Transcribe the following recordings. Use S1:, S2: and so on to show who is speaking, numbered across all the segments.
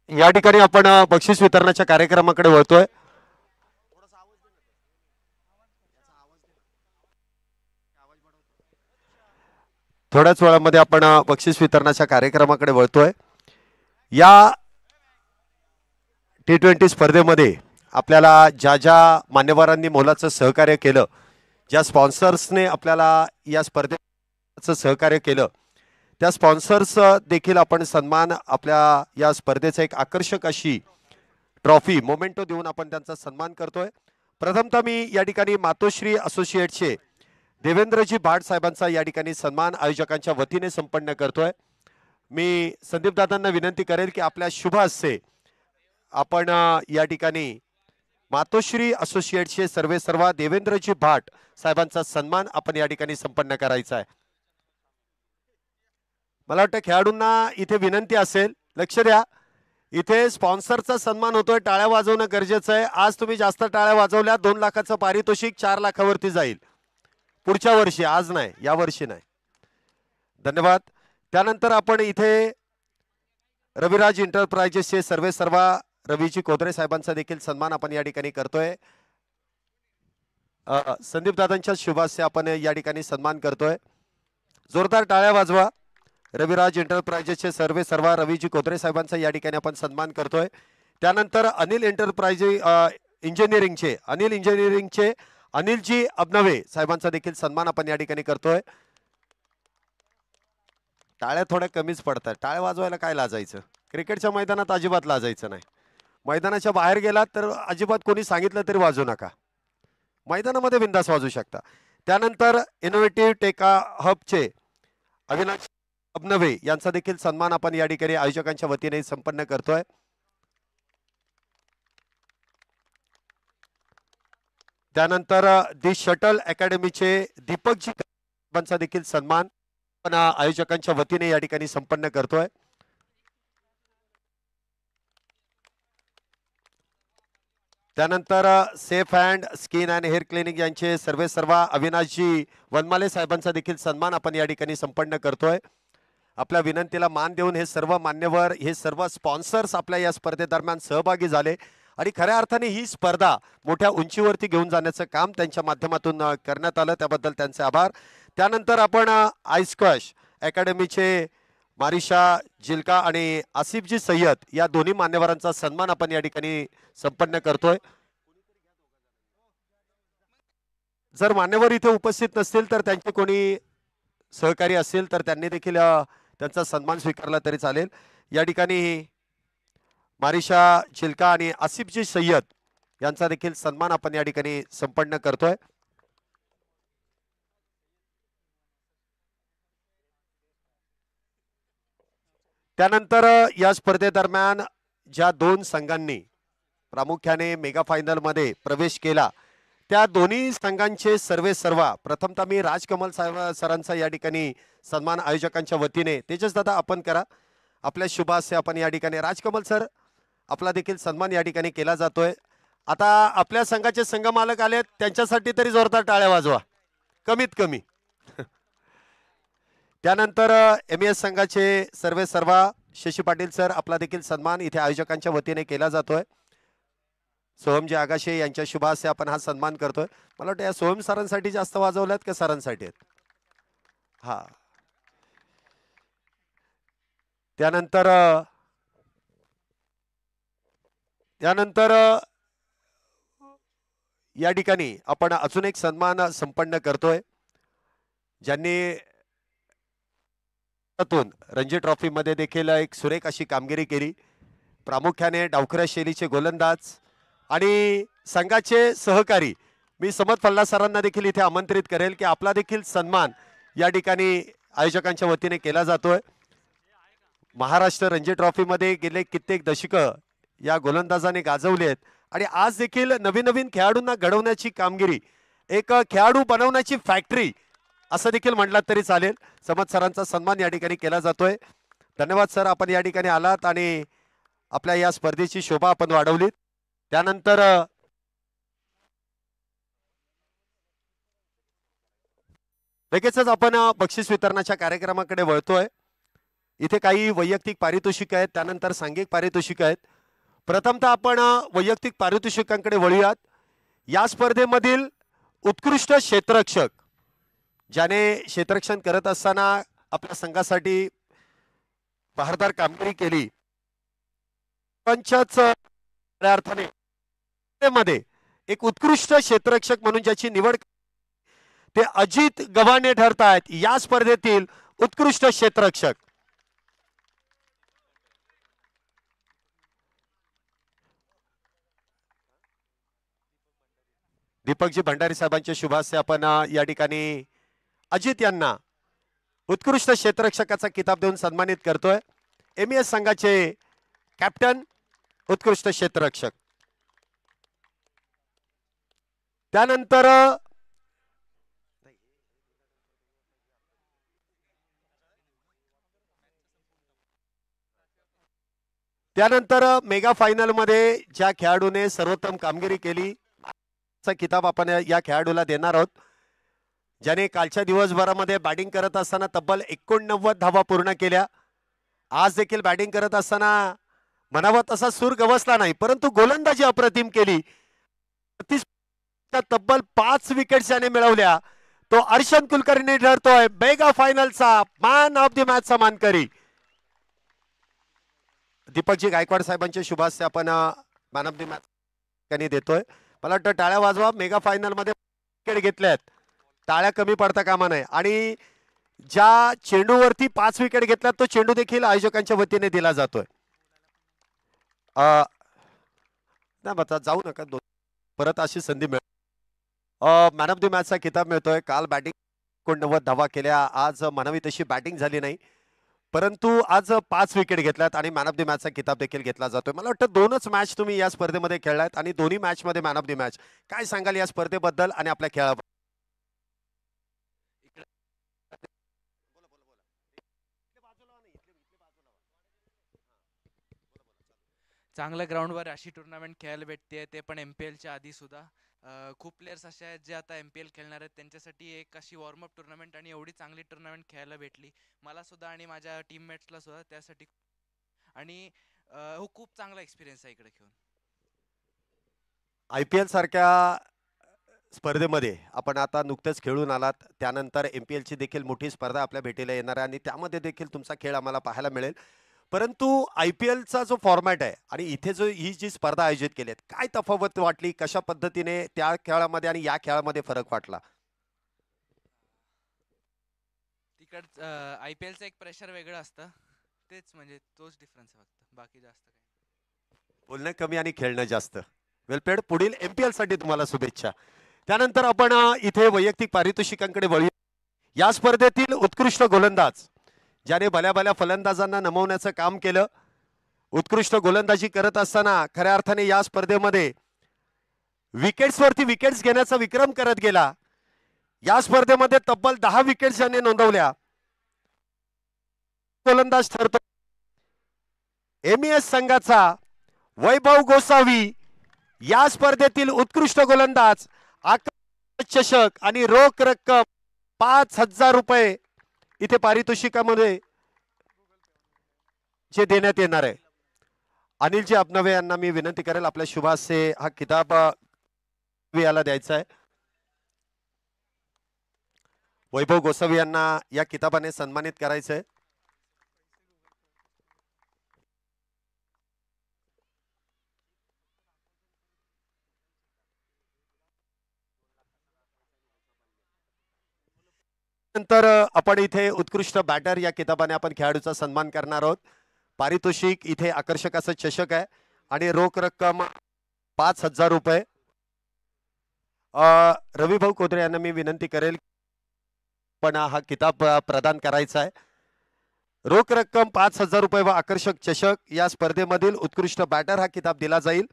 S1: या ठिकाणी आपण बक्षीस वितरणाच्या कार्यक्रमाकडे वळतोय. थोड्याच वेळामध्ये आपण बक्षीस वितरणाच्या कार्यक्रमाकडे वळतोय. या T20 स्पर्धेमध्ये आपल्याला ज्या ज्या मान्यवरांनी मोलाचं सहकार्य केलं, ज्या स्पॉन्सर्सने आपल्याला या स्पर्धेचं सहकार्य केलं, त्या स्पॉन्सर्स देखील आपण सन्मान आपल्या या स्पर्धेचं एक आकर्षक अशी ट्रॉफी मोमेंटो देऊन आपण त्यांचा सन्मान करतोय. प्रथमतः मी या ठिकाणी मातोश्री असोसिएटचे देवेंद्रजी भाट साहेबांचा या ठिकाणी सन्मान आयोजकांच्या वतीने संपन्न करतोय. मी संदीप दादांना विनंती करेल की आपल्या शुभ हस्ते आपण या ठिकाणी मातोश्री असोसिएटचे सर्वेसर्वा देवेंद्रजी भाट साहेबांचा सन्मान आपण या ठिकाणी संपन्न करायचा आहे. मला वाटतं खेळाडूंना इथे विनंती असेल, लक्ष द्या, इथे स्पॉन्सरचा सन्मान होतोय, टाळ्या वाजवणं गरजेचं आहे. आज तुम्ही जास्त टाळ्या वाजवल्या 2 लाखाचं पारितोषिक 4 लाखावरती जाईल पुढच्या वर्षी, आज नाही, या वर्षी नाही. धन्यवाद. त्यानंतर आपण इथे रविराज एंटरप्राइजेसचे सर्वेसर्वा रवीजी कोदरे साहेबांचा देखील सन्मान आपण या ठिकाणी करतोय. संदीप दादांच्या शुभास्ते आपण या ठिकाणी सन्मान करतोय. जोरदार टाळ्या वाजवा. रविराज एंटरप्राइजेसचे सर्वेसर्वा रवीजी कोदरे साहेबांचा या ठिकाणी आपण सन्मान करतोय. त्यानंतर अनिल इंजिनिअरिंगचे अनिलजी अबनवे साहेबांचा देखील सन्मान आपण या ठिकाणी करतोय. टाळ्या थोड्या कमीच पडतात, टाळ्या वाजवायला काय लाजायचं. क्रिकेटच्या मैदानात अजिबात लाजायचं नाही. मैदानाच्या बाहेर गेलात तर अजिबात कोणी सांगितलं तरी वाजू नका, मैदानामध्ये बिंदास वाजू शकता. त्यानंतर इनोव्हेटिव्ह टेका हबचे अविनाश अबनवे यांचा देखील सन्मान आपण या ठिकाणी आयोजकांच्या वतीने संपन्न करतोय. त्यानंतर दि शटल अकॅडमीचे दीपकजी साहेबांचा देखील सन्मान आपण आयोजकांच्या वतीने या ठिकाणी संपन्न करतोय. त्यानंतर safe hand skin and hair clinic यांचे सर्वेसर्वा अविनाशजी वनमाले साहेबांचा देखील सन्मान आपण या ठिकाणी संपन्न करतोय. आपल्या विनंतीला मान देऊन हे सर्व मान्यवर, हे सर्व स्पॉन्सर्स आपल्या या स्पर्धेदरम्यान सहभागी झाले आणि खऱ्या अर्थाने ही स्पर्धा मोठ्या उंचीवरती घेऊन जाण्याचं काम त्यांच्या माध्यमातून करण्यात आलं, त्याबद्दल त्यांचे आभार. त्यानंतर आपण आयस्क्वॅश अकॅडमीचे मारिशा जिल्का आणि आसिफजी सय्यद या दोन्ही मान्यवरांचा सन्मान आपण या ठिकाणी संपन्न करतोय. जर मान्यवर इथे उपस्थित नसतील तर त्यांचे कोणी सहकारी असेल तर त्यांनी देखील त्यांचा सन्मान स्वीकारला तरी चालेल. या ठिकाणी मारिशा चिल्का आणि आसिफजी सय्यद यांचा देखील सन्मान आपण या ठिकाणी संपन्न करतोय. त्यानंतर या स्पर्धेदरम्यान ज्या 2 संघांनी प्रामुख्याने मेगा फायनल मध्ये प्रवेश केला त्या दोन्ही संघांचे सर्वेसर्वा प्रथमतः मी राजकमल साहेब सरांचा या ठिकाणी सन्मान आयोजकांच्या वतीने, तेजस दादा आपण करा, आपल्या शुभास्ते आपण या ठिकाणी राजकमल सर आपला देखील सन्मान या ठिकाणी केला जातोय. आता आपल्या संघाचे संघ मालक आले, त्यांच्यासाठी तरी जोरदार टाळ्या वाजवा कमीत कमी. त्यानंतर एमएस संघाचे सर्वेसर्वा शशी पाटील सर आपला देखील सन्मान इथे आयोजकांच्या वतीने केला जातोय. सोहमजी आगाशे यांच्या शुभास्ते आपण हा सन्मान करतोय. मला वाटतं या सोहम सरांसाठी जास्त वाजवल्यात का सरांसाठी आहेत? हा. त्यानंतर या ठिकाणी आपण अजून एक सन्मान संपन्न करतोय. ज्यांनी रणजी ट्रॉफी मध्ये देखील एक सुरेख अशी कामगिरी केली, प्रामुख्याने डावखऱ्या शैलीचे गोलंदाज आणि संघाचे सहकारी, मी समत फल्ला सरांना देखील इथे आमंत्रित करेल की आपला देखील सन्मान या ठिकाणी आयोजकांच्या वतीने केला जातोय. महाराष्ट्र रणजी ट्रॉफी मध्ये गेले कित्येक दशकं या गोलंदाजाने गाजवले आहेत आणि आज देखील नवीन नवीन खेळाडूंना घडवण्याची कामगिरी, एक खेळाडू बनवण्याची फॅक्टरी असं देखील म्हटलं तरी चालेल. समत सरांचा सन्मान या ठिकाणी केला जातोय. धन्यवाद सर, आपण या ठिकाणी आलात आणि आपल्या या स्पर्धेची शोभा आपण वाढवलीत. त्यानंतर लगेचच आपण बक्षीस वितरणाच्या कार्यक्रमाकडे वळतोय. इथे काही वैयक्तिक पारितोषिक आहेत, त्यानंतर सांघिक पारितोषिक आहेत. प्रथमतः आपण वैयक्तिक पारितोषिकांकडे वळूयात. या स्पर्धेमधील उत्कृष्ट क्षेत्ररक्षक, ज्याने क्षेत्ररक्षण करत असताना आपल्या संघासाठी बहारदार कामगिरी केली, पंचच अर्थाने मध्ये एक उत्कृष्ट क्षेत्ररक्षक म्हणून ज्याची निवड ते अजित गव्हाणे ठरतायत या स्पर्धेतील उत्कृष्ट क्षेत्ररक्षक. दीपकजी भंडारी साहेबांच्या शुभास्ते आपण या ठिकाणी अजित यांना उत्कृष्ट क्षेत्ररक्षकाचा किताब देऊन सन्मानित करतोय. एमईएस संघाचे कॅप्टन, उत्कृष्ट क्षेत्ररक्षक. त्यानंतर मेगा फायनल मध्ये ज्या खेळाडूने सर्वोत्तम कामगिरी केली किताब आपण या खेळाडूला देणार आहोत, ज्याने कालच्या दिवसभरामध्ये बॅटिंग करत असताना तब्बल 89 धावा पूर्ण केल्या. आज देखील बॅटिंग करत असताना म्हणावा तसा सूर गवसला नाही, परंतु गोलंदाजी अप्रतिम केली. तब्बल 5 विकेट्स याने मिळवल्या. तो अर्शन कुलकर्णी ठरतोय मेगा फायनलचा मॅन ऑफ द मॅचचा मानकरी. दीपकजी गायकवाड साहेबांच्या शुभास्ते आपण मॅन ऑफ द मॅच देतोय. मला वाटतं टाळ्या वाजवा. मेगा फायनल मध्ये विकेट घेतल्यात, टाळ्या कमी पडता कामा नये. आणि ज्या चेंडूवरती 5 विकेट घेतल्यात तो चेंडू देखील आयोजकांच्या वतीने दिला जातोय. नाही बता जाऊ नका, परत अशी संधी मिळेल. मॅन ऑफ द मॅचचा किताब मिळतोय. काल बॅटिंग 89 धावा केल्या, आज म्हणावी तशी बॅटिंग झाली नाही, परंतु आज 5 विकेट घेतल्यात आणि मॅन ऑफ द मॅचचा किताब देखील घेतला जातोय. मला वाटतं 2च मॅच तुम्ही या स्पर्धेमध्ये खेळलात आणि दोन्ही मॅच मध्ये मॅन ऑफ द मॅच. काय सांगाल या स्पर्धेबद्दल आणि आपल्या खेळाबद्दल?
S2: चांगल्या ग्राउंडवर अशी टुर्नामेंट खेळायला भेटते, ते पण एमपीएलच्या आधी सुद्धा. खूप प्लेयर्स असे आहेत जे आता एमपीएल खेळणार आहेत, त्यांच्यासाठी एक अशी वॉर्मअप टुर्नामेंट आणि एवढी चांगली टुर्नामेंट खेळायला भेटली मला सुद्धा आणि माझ्या टीममेट्सला सुद्धा. त्यासाठी आणि खूप चांगला एक्सपिरियन्स आहे इकडे खेळून.
S1: IPL सारख्या स्पर्धेमध्ये आपण आता नुकतेच खेळून आलात, त्यानंतर एमपीएलची देखील मोठी स्पर्धा आपल्या भेटीला येणार आहे आणि त्यामध्ये देखील तुमचा खेळ आम्हाला पाहायला मिळेल. परंतु IPLचा जो फॉर्मॅट आहे आणि इथे जो ही जी स्पर्धा आयोजित केली आहे, काय तफावत वाटली, कशा पद्धतीने त्या खेळामध्ये आणि या खेळामध्ये फरक वाटला?
S2: तिकडचं IPLचं एक प्रेशर वेगळं असतं, तेच म्हणजे तोच डिफरन्स आहे फक्त, बाकी जास्त काही.
S1: बोलणं कमी आणि खेळणं जास्त. वेलपेड, पुढील एमपीएल साठी तुम्हाला शुभेच्छा. त्यानंतर आपण इथे वैयक्तिक पारितोषिकांकडे वळू. या स्पर्धेतील उत्कृष्ट गोलंदाज, ज्याने भल्या भल्या फलंदाजांना नमवण्याचं काम केलं, उत्कृष्ट गोलंदाजी करत असताना खऱ्या अर्थाने या स्पर्धेमध्ये विकेट्सवरती विकेट्स घेण्याचा विक्रम करत गेला. या स्पर्धेमध्ये तब्बल 10 विकेट्स ज्याने नोंदवल्या, गोलंदाज ठरतो एमईएस संघाचा वैभव गोसावी. या स्पर्धेतील उत्कृष्ट गोलंदाज. चषक आणि रोख रक्कम 5,000 रुपये इथे पारितोषिकामध्ये जे देण्यात येणार आहे. अनिलजी अबनवे यांना मी विनंती करेल आपल्या शुभास्ते हा किताब याला द्यायचा आहे. वैभव गोसावी यांना या किताबाने सन्मानित करायचंय. नंतर आपण इथे उत्कृष्ट बॅटर या किताबाने आपण खेळाडूचा सन्मान करणार आहोत. पारितोषिक इथे आकर्षक असं चषक आहे आणि रोख रक्कम 5,000 रुपये. रविभाऊ कोदरे यांना मी विनंती करेल पण हा किताब प्रदान करायचा आहे. रोख रक्कम 5,000 रुपये व आकर्षक चषक. या स्पर्धेमधील उत्कृष्ट बॅटर हा किताब दिला जाईल,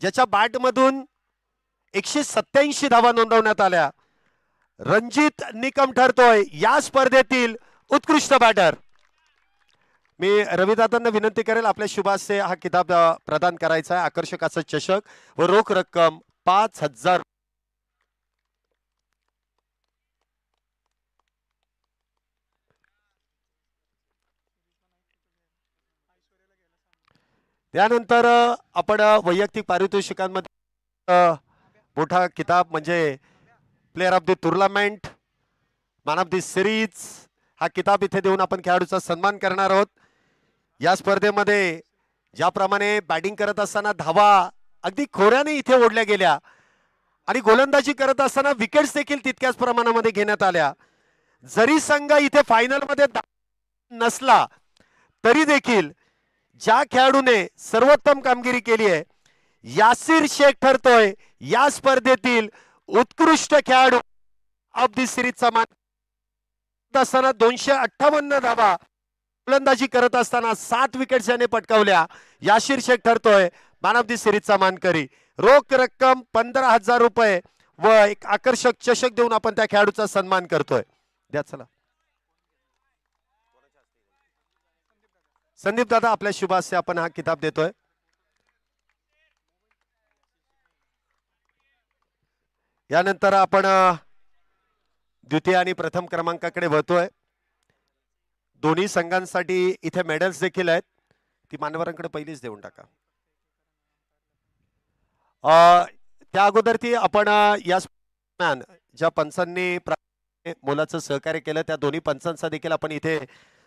S1: ज्याच्या बॅटमधून 187 धावा नोंदवण्यात आल्या. रणजित निकम ठरतोय या स्पर्धेतील उत्कृष्ट बॅटर. मी रविदादांना विनंती करेल आपल्या शुभास्ते हा किताब प्रदान करायचा आहे. आकर्षक असं चषक व रोख रक्कम 5,000. त्यानंतर आपण वैयक्तिक पारितोषिकांमध्ये मोठा किताब म्हणजे player of the tournament, man of the series हा किताब इथे देऊन आपण खेळाडूचा सन्मान करणार आहोत. या स्पर्धेमध्ये ज्याप्रमाणे बॅटिंग करत असताना धावा अगदी खोऱ्याने इथे ओढल्या गेल्या आणि गोलंदाजी करत असताना विकेट्स देखील तितक्याच प्रमाणामध्ये घेण्यात आल्या. जरी संघ इथे फायनल मध्ये नसला तरी देखील ज्या खेळाडूने सर्वोत्तम कामगिरी केली आहे यासिर शेख ठरतोय या स्पर्धेतील उत्कृष्ट खेळाडू ऑफ द सिरीजचा मान असताना 258 धावा गोलंदाजी करत असताना 7 विकेट्स याने पटकावल्या. यासिर शेख ठरतोय मॅन ऑफ द सिरीजचा मानकरी. रोख रक्कम 15,000 रुपये व एक आकर्षक चषक देऊन आपण त्या खेळाडूचा सन्मान करतोय. द्या चला संदीप दादा, आपल्या शुभास्य आपण हा किताब देतोय. यानंतर आपण द्वितीय आणि प्रथम क्रमांकाकडे वळतोय. दोन्ही संघांसाठी इथे मेडल्स देखील आहेत, ती मान्यवरांकडे पहिलीच देऊन टाका. त्या अगोदर ती आपण या ज्या पंचांनी मोलाचं सहकार्य केलं त्या दोन्ही पंचांचा देखील आपण इथे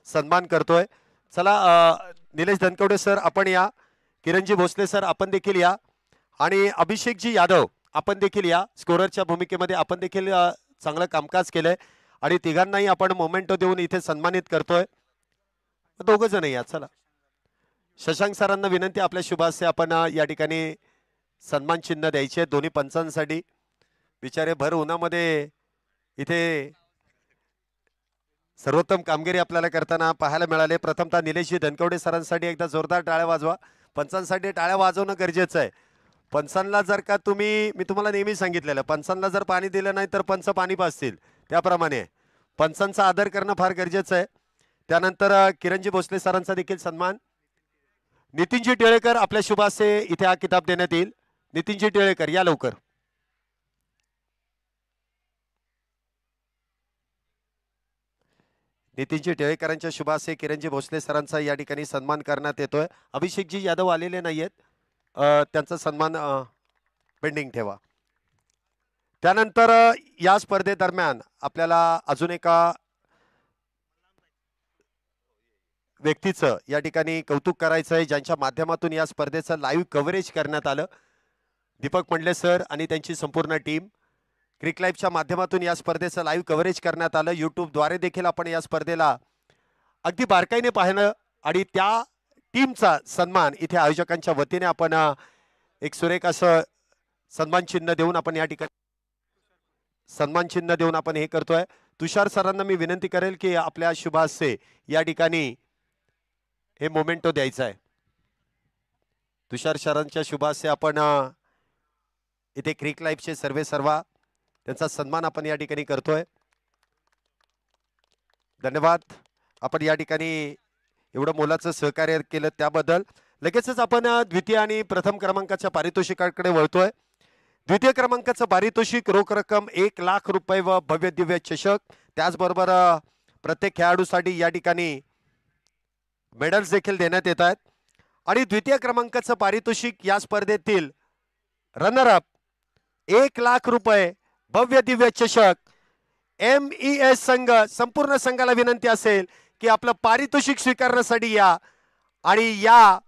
S1: सन्मान करतोय. चला निलेश धनकवडे सर आपण या, किरणजी भोसले सर आपण देखील या आणि अभिषेकजी यादव आपण देखील या. स्कोररच्या भूमिकेमध्ये आपण देखील चांगलं कामकाज केलंय आणि तिघांनाही आपण मोमेंटो देऊन इथे सन्मानित करतोय. दोघं जण या. चला शशांक सरांना विनंती, आपल्या शुभास्य आपण या ठिकाणी सन्मान चिन्ह द्यायचे दोन्ही पंचांसाठी. बिचारे भर उन्हामध्ये इथे सर्वोत्तम कामगिरी आपल्याला करताना पाहायला मिळाले. प्रथमतः निलेशजी धनकवडे सरांसाठी एकदा जोरदार टाळ्या वाजवा. पंचांसाठी टाळ्या वाजवणं गरजेचं आहे. पंचांना जर का मी तुम्हाला नेहमी सांगितलेलं, पंचांना जर पाणी दिलं नाही तर पंच पाणी पाजतील, त्याप्रमाणे पंचांचा आदर करणं फार गरजेचं आहे. त्यानंतर किरणजी भोसले सरांचा देखील सन्मान. नितीनजी टिळेकर आपल्या शुभास्य इथे हा किताब देण्यात येईल. नितीनजी टिळेकर या लवकर. नितीनजी टिळेकरांच्या शुभास्य किरणजी भोसले सरांचा या ठिकाणी सन्मान करण्यात येतोय. अभिषेकजी यादव आलेले नाहीयेत, त्यांचा सन्मान पेंडिंग ठेवा. त्यानंतर या स्पर्धेदरम्यान आपल्याला अजून एका व्यक्तीचं या ठिकाणी कौतुक करायचं आहे, ज्यांच्या माध्यमातून या स्पर्धेचं लाईव्ह कव्हरेज करण्यात आलं. दीपक मंडले सर आणि त्यांची संपूर्ण टीम क्रिक लाईव्हच्या माध्यमातून या स्पर्धेचं लाईव्ह कव्हरेज करण्यात आलं. यूट्यूबद्वारे देखील आपण या स्पर्धेला अगदी बारकाईने पाहणं आणि त्या टीमचा सन्मान इथे आयोजकांच्या वतीने आपण एक सुरेख असं सन्मान चिन्ह देऊन आपण या ठिकाणी सन्मान चिन्ह देऊन आपण हे करतोय. तुषार सरांना मी विनंती करेल की आपल्या शुभास्य या ठिकाणी हे मोमेंटो द्यायचा आहे. तुषार सरांच्या शुभास्य आपण इथे क्रिक लाईव्हचे सर्वे सर्वा त्यांचा सन्मान आपण या ठिकाणी करतोय. धन्यवाद. आपण या ठिकाणी एवढं मोलाचं सहकार्य केलं त्याबद्दल. लगेचच आपण द्वितीय आणि प्रथम क्रमांकाच्या पारितोषिकाकडे वळतोय. द्वितीय क्रमांकाचं पारितोषिक रोख रक्कम 1,00,000 रुपये व भव्य दिव्य चषक. त्याचबरोबर प्रत्येक खेळाडूसाठी या ठिकाणी मेडल्स देखील देण्यात येत आहेत. आणि द्वितीय क्रमांकाचं पारितोषिक या स्पर्धेतील रनर अप 1,00,000 रुपये भव्य दिव्य चषक. MES संघ संपूर्ण संघाला विनंती असेल की आपलं पारितोषिक स्वीकारण्यासाठी या आणि या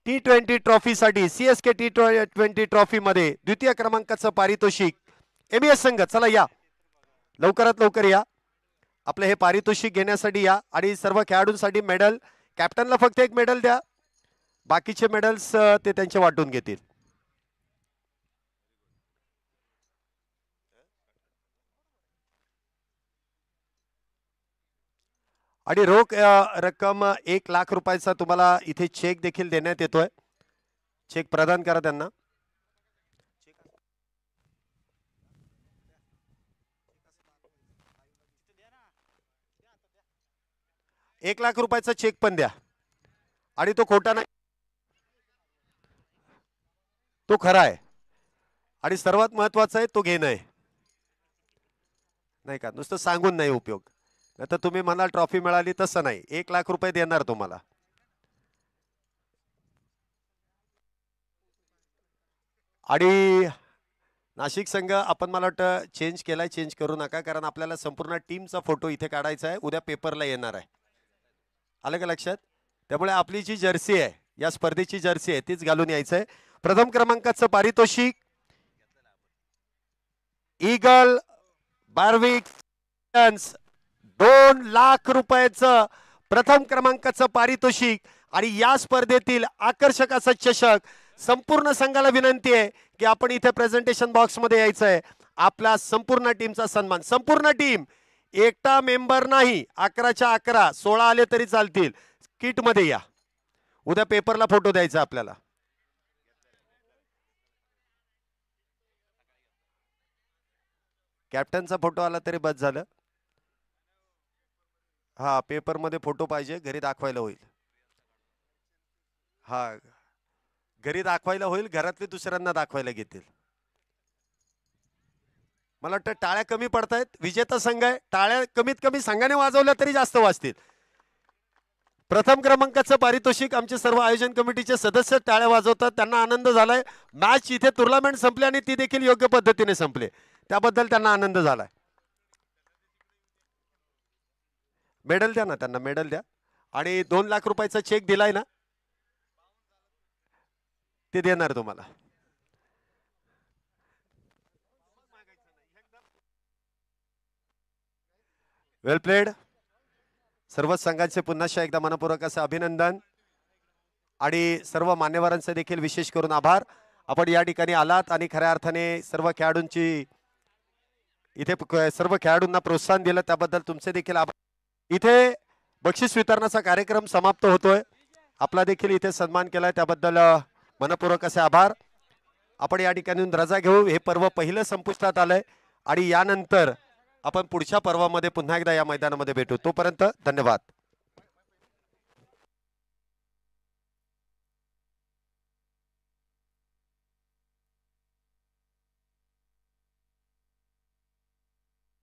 S1: T20 ट्रॉफीसाठी CSK T20 ट्रॉफी मध्ये द्वितीय क्रमांकाचं पारितोषिक MES संघ चला या, लवकरात लवकर या. आपलं हे पारितोषिक घेण्यासाठी या आणि सर्व खेळाडूंसाठी मेडल. कॅप्टनला फक्त एक मेडल द्या, बाकीचे मेडल्स ते त्यांचे वाटून घेतील. आणि रोख रक्कम 1,00,000 रुपयाचा तुम्हाला इथे चेक देखील देण्यात येतोय. चेक प्रदान करा त्यांना. 1,00,000 रुपयाचा चेक पण द्या आणि तो खोटा नाही, तो खरा आहे आणि सर्वात महत्वाचा आहे तो घेणं आहे, नाही का. नुसतं सांगून नाही उपयोग. आता तुम्ही म्हणाल ट्रॉफी मिळाली, तसं नाही. 1,00,000 रुपये देणार तुम्हाला. आणि नाशिक संघ आपण मला वाटतं चेंज केलाय, चेंज करू नका, कारण आपल्याला संपूर्ण टीमचा फोटो इथे काढायचा आहे, उद्या पेपरला येणार आहे. आलं का लक्षात? त्यामुळे आपली जी जर्सी आहे, या स्पर्धेची जर्सी आहे, तीच घालून यायचं आहे. प्रथम क्रमांकाचं पारितोषिक ईगल बार्विक 2 लाख रुपयाचं प्रथम क्रमांकाचं पारितोषिक आणि या स्पर्धेतील आकर्षक असा चषक. संपूर्ण संघाला विनंती आहे की आपण इथे प्रेझेंटेशन बॉक्स मध्ये यायचं आहे. आपला संपूर्ण टीमचा सन्मान, संपूर्ण टीम, एकटा मेंबर नाही. 11च्या 11 16 आले तरी चालतील. किट मध्ये या, उद्या पेपरला फोटो द्यायचा आपल्याला. कॅप्टनचा फोटो आला तरी बस झालं. हा, पेपर मध्ये फोटो पाहिजे, घरी दाखवायला होईल. हा, घरी दाखवायला होईल, घरातले दुसऱ्यांना दाखवायला घेतील. मला वाटतं टाळ्या कमी पडतायत. विजेता संघ आहे, टाळ्या कमीत कमी संघाने वाजवल्या तरी जास्त वाजतील. प्रथम क्रमांकाचं पारितोषिक आमचे सर्व आयोजन कमिटीचे सदस्य टाळ्या वाजवतात, त्यांना आनंद झालाय. मॅच इथे टुर्नामेंट संपली आणि ती देखील योग्य पद्धतीने संपले, त्याबद्दल त्यांना आनंद झालाय. मेडल द्या ना त्यांना, मेडल द्या. आणि 2 लाख रुपयाचा चेक दिलाय ना, ते देणार तुम्हाला. वेल प्लेड. सर्व संघांचे पुन्हा एकदा मनपूर्वक असं अभिनंदन आणि सर्व मान्यवरांचे देखील विशेष करून आभार. आपण या ठिकाणी आलात आणि खऱ्या अर्थाने सर्व खेळाडूंची इथे सर्व खेळाडूंना प्रोत्साहन दिलं, त्याबद्दल तुमचे देखील आभार. इथे बक्षीस वितरणाचा कार्यक्रम समाप्त होतोय. आपला देखील इथे सन्मान केलाय, त्याबद्दल मनपूर्वक असे आभार. आपण या ठिकाणी रजा घेऊ. हे पर्व पहिलं संपुष्टात आलंय आणि यानंतर आपण पुढच्या पर्वामध्ये पुन्हा एकदा या मैदानामध्ये भेटू. तोपर्यंत धन्यवाद.